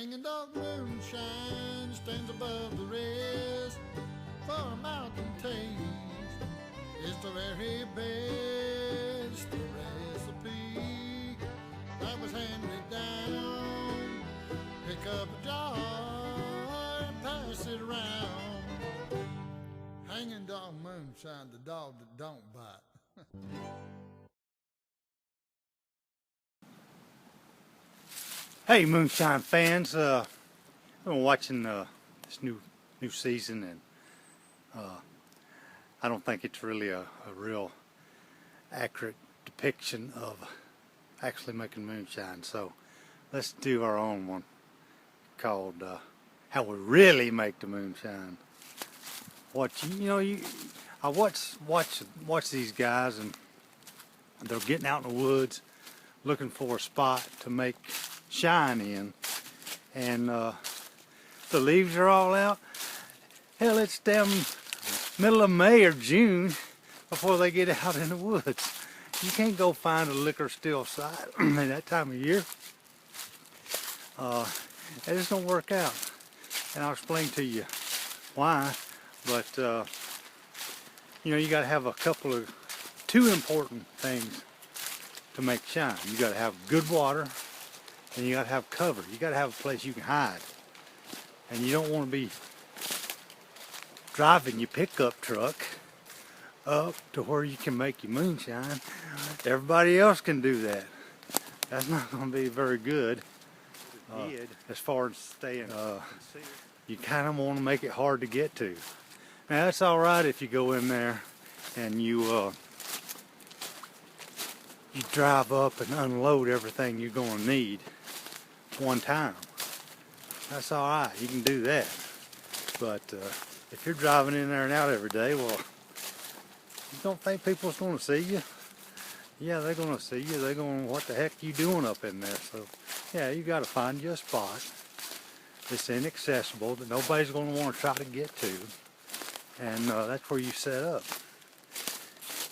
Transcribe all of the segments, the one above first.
Hanging dog moonshine stands above the rest. For a mountain taste, it's the very best recipe that was handed down. Pick up a jar and pass it around. Hanging dog moonshine, the dog that don't bite. Hey, moonshine fans! I've been watching this new season, and I don't think it's really a real accurate depiction of actually making moonshine. So let's do our own one called "How We Really Make the Moonshine." I watch these guys, and they're getting out in the woods looking for a spot to make shine in, and the leaves are all out. Hell, it's damn middle of May or June before they get out in the woods. You can't go find a liquor still site at that time of year. It just don't work out, and I'll explain to you why. But you got to have two important things to make shine. You got to have good water, and you got to have cover. You got to have a place you can hide. And you don't want to be driving your pickup truck up to where you can make your moonshine. Everybody else can do that. That's not going to be very good. As far as staying, you kind of want to make it hard to get to. Now that's all right if you go in there and you drive up and unload everything you're going to need one time. That's all right, you can do that. But if you're driving in there and out every day, well, you don't think people's going to see you? Yeah, they're going to see you. They're going, what the heck you doing up in there? So, yeah, you got to find you a spot that's inaccessible, that nobody's going to want to try to get to. And that's where you set up.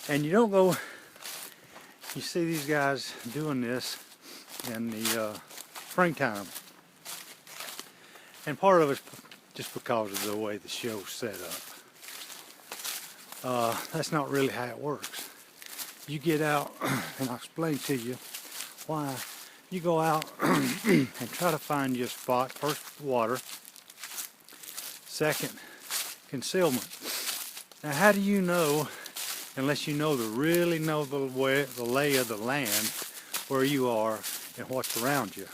And you don't go, you see these guys doing this in the springtime. And part of it's just because of the way the show's set up. That's not really how it works. You get out, and I'll explain to you why. You go out and try to find you a spot. First, water. Second, concealment. Now, how do you know, unless you really know the lay of the land, where you are and what's around you?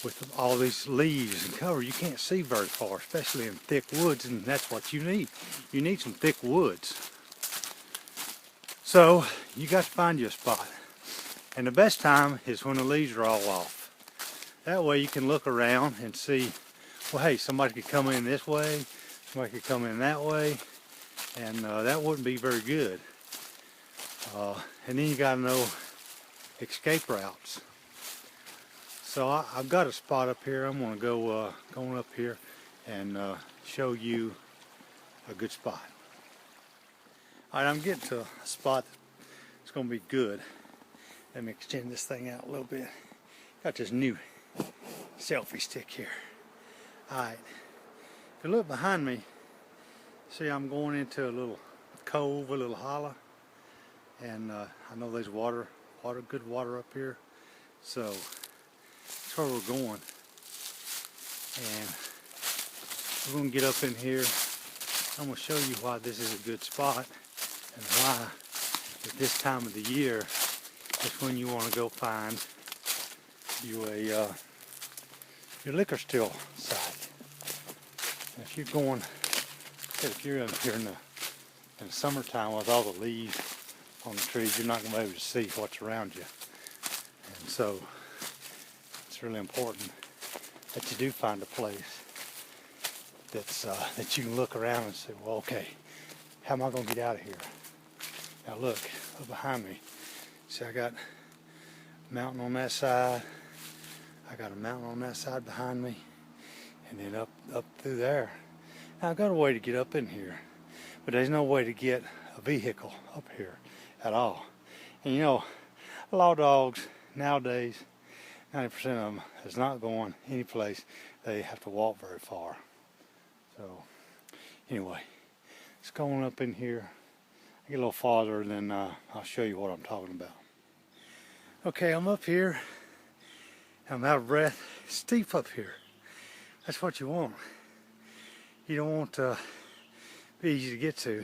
With all these leaves and cover, you can't see very far, especially in thick woods, and that's what you need. You need some thick woods. So, you got to find you a spot. And the best time is when the leaves are all off. That way you can look around and see, well, hey, somebody could come in this way, somebody could come in that way, and that wouldn't be very good. And then you got to know escape routes. So I've got a spot up here. I'm going to go going up here and show you a good spot. All right, I'm getting to a spot that's going to be good. Let me extend this thing out a little bit. Got this new selfie stick here. All right, if you look behind me, see I'm going into a little cove, a little hollow, and I know there's good water up here, so that's where we're going. And we're going to get up in here. I'm going to show you why this is a good spot, and why at this time of the year is when you want to go find you your liquor still site. And if you're going, if you're in here in the summertime with all the leaves on the trees, you're not going to be able to see what's around you. And so it's really important that you do find a place that's that you can look around and say, well, okay, how am I going to get out of here? Now look behind me. See, I got a mountain on that side. I got a mountain on that side behind me, and then up through there. Now I've got a way to get up in here, but there's no way to get a vehicle up here at all. And you know, a lot of dogs nowadays, 90% of them is not going any place. They have to walk very far. So anyway, let's go on up in here. I get a little farther and then I'll show you what I'm talking about. Okay, I'm up here. I'm out of breath. It's steep up here. That's what you want. You don't want to be easy to get to.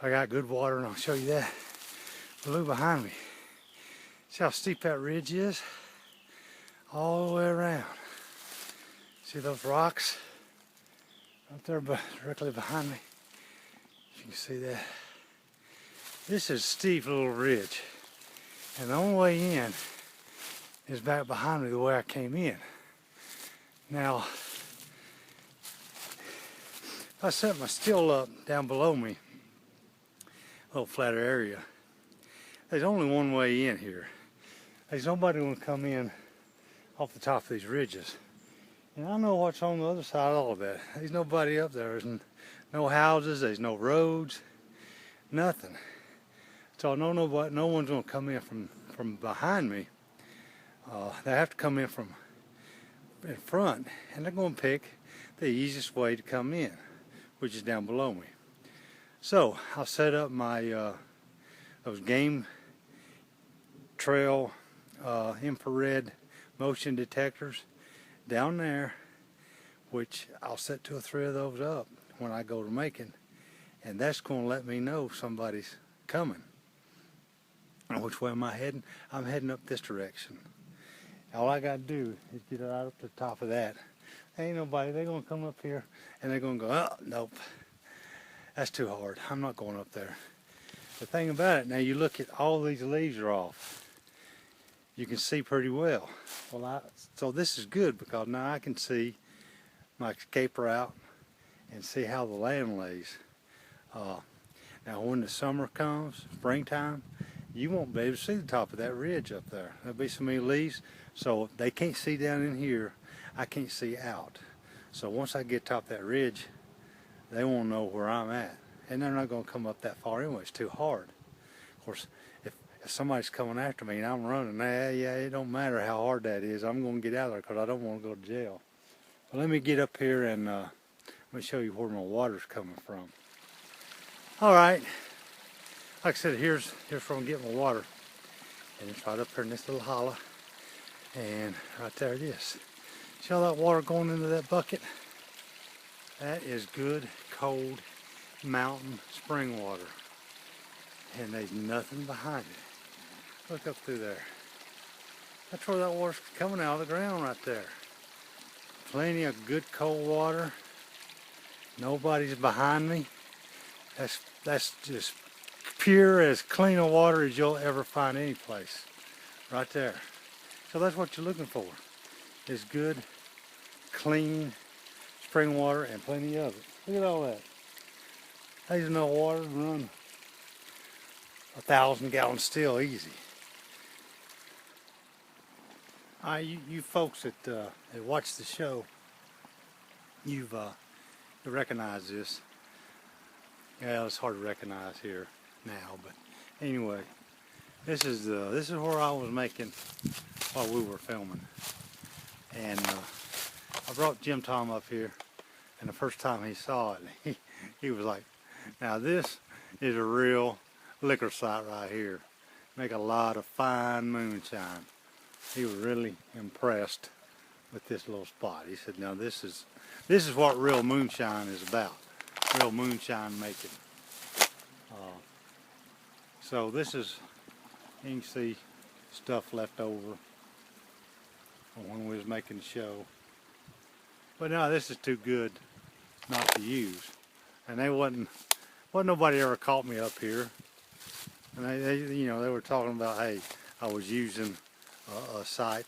I got good water and I'll show you that. Look behind me. See how steep that ridge is? All the way around. See those rocks up there directly behind me? You can see that. This is a steep little ridge. And the only way in is back behind me the way I came in. Now, if I set my still up down below me, a little flatter area, there's only one way in here. There's nobody going to come in off the top of these ridges. And I know what's on the other side of all of that. There's nobody up there. There's no houses, there's no roads, nothing. So no one's going to come in from behind me. They have to come in from in front, and they're going to pick the easiest way to come in, which is down below me. So I'll set up my those game trail infrared motion detectors down there, which I'll set 2 or 3 of those up when I go to making, and that's going to let me know somebody's coming. And which way am I heading? I'm heading up this direction. All I got to do is get right up to the top of that. Ain't nobody. They're going to come up here and they're going to go, oh, nope, that's too hard. I'm not going up there. The thing about it, now you look at all these leaves are off. You can see pretty well. So this is good because now I can see my escape route and see how the land lays. Now when the summer comes, springtime, you won't be able to see the top of that ridge up there. There'll be so many leaves, so they can't see down in here. I can't see out. So once I get top of that ridge, they won't know where I'm at. And they're not going to come up that far anyway. It's too hard. Of course, if somebody's coming after me and I'm running, yeah, it don't matter how hard that is. I'm going to get out of there because I don't want to go to jail. But let me get up here and let me show you where my water's coming from. All right. Like I said, here's where I'm getting my water. And it's right up here in this little hollow. And right there it is. See all that water going into that bucket? That is good, cold mountain spring water. And there's nothing behind it. Look up through there. That's where that water's coming out of the ground right there. Plenty of good cold water. Nobody's behind me. That's just pure, as clean a water as you'll ever find any place. Right there. So that's what you're looking for. Is good, clean spring water and plenty of it. Look at all that. There's enough water to run 1,000 gallons still easy. You folks that watch the show, you recognize this. Yeah, it's hard to recognize here now, but anyway, this is where I was making while we were filming, and I brought Jim Tom up here, and the first time he saw it, he was like, "Now this is a real liquor site right here. Make a lot of fine moonshine." He was really impressed with this little spot. He said, "Now this is what real moonshine is about. Real moonshine making." So this is, you can see stuff left over when we was making the show. But no, this is too good not to use. And they wasn't nobody ever caught me up here. And they were talking about, hey, I was using a site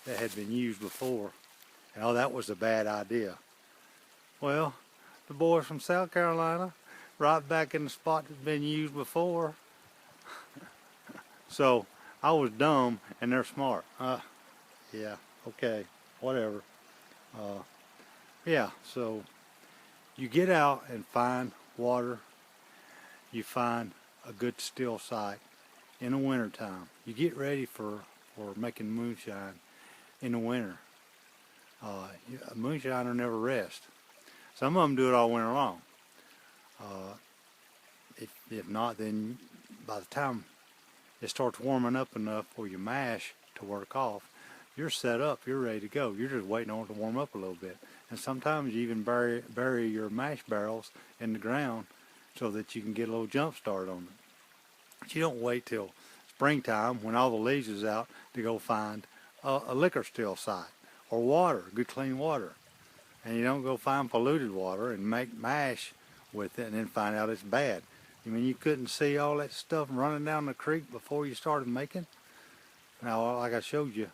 that had been used before, and oh, that was a bad idea. Well, the boys from South Carolina, right back in the spot that's been used before. So I was dumb and they're smart. Yeah, okay, whatever. Yeah, so you get out and find water. You find a good still site in the wintertime. You get ready for for making moonshine in the winter. A moonshiner never rests. Some of them do it all winter long. If not, then by the time it starts warming up enough for your mash to work off, you're set up, you're ready to go. You're just waiting on it to warm up a little bit. And sometimes you even bury your mash barrels in the ground so that you can get a little jump start on it. But you don't wait till springtime when all the leaves is out to go find a liquor still site or water, good clean water. And you don't go find polluted water and make mash with it and then find out it's bad. You mean you couldn't see all that stuff running down the creek before you started making? Now, like I showed you,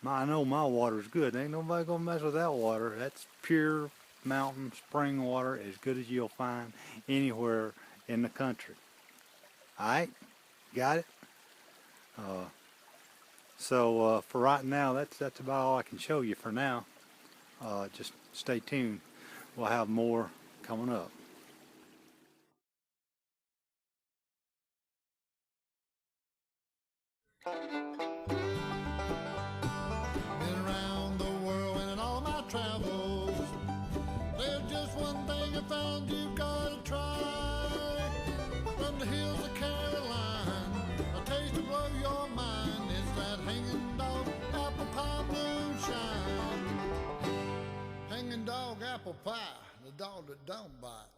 I know my water's good. Ain't nobody gonna mess with that water. That's pure mountain spring water, as good as you'll find anywhere in the country. All right, got it? So for right now, that's about all I can show you for now. Just stay tuned. We'll have more coming up. Been around the world and in all my travels, there's just one thing I found you've gotta try. From the hills of Caroline, a taste to blow your mind is that hanging dog apple pie moonshine. Hanging dog apple pie, the dog that don't bite.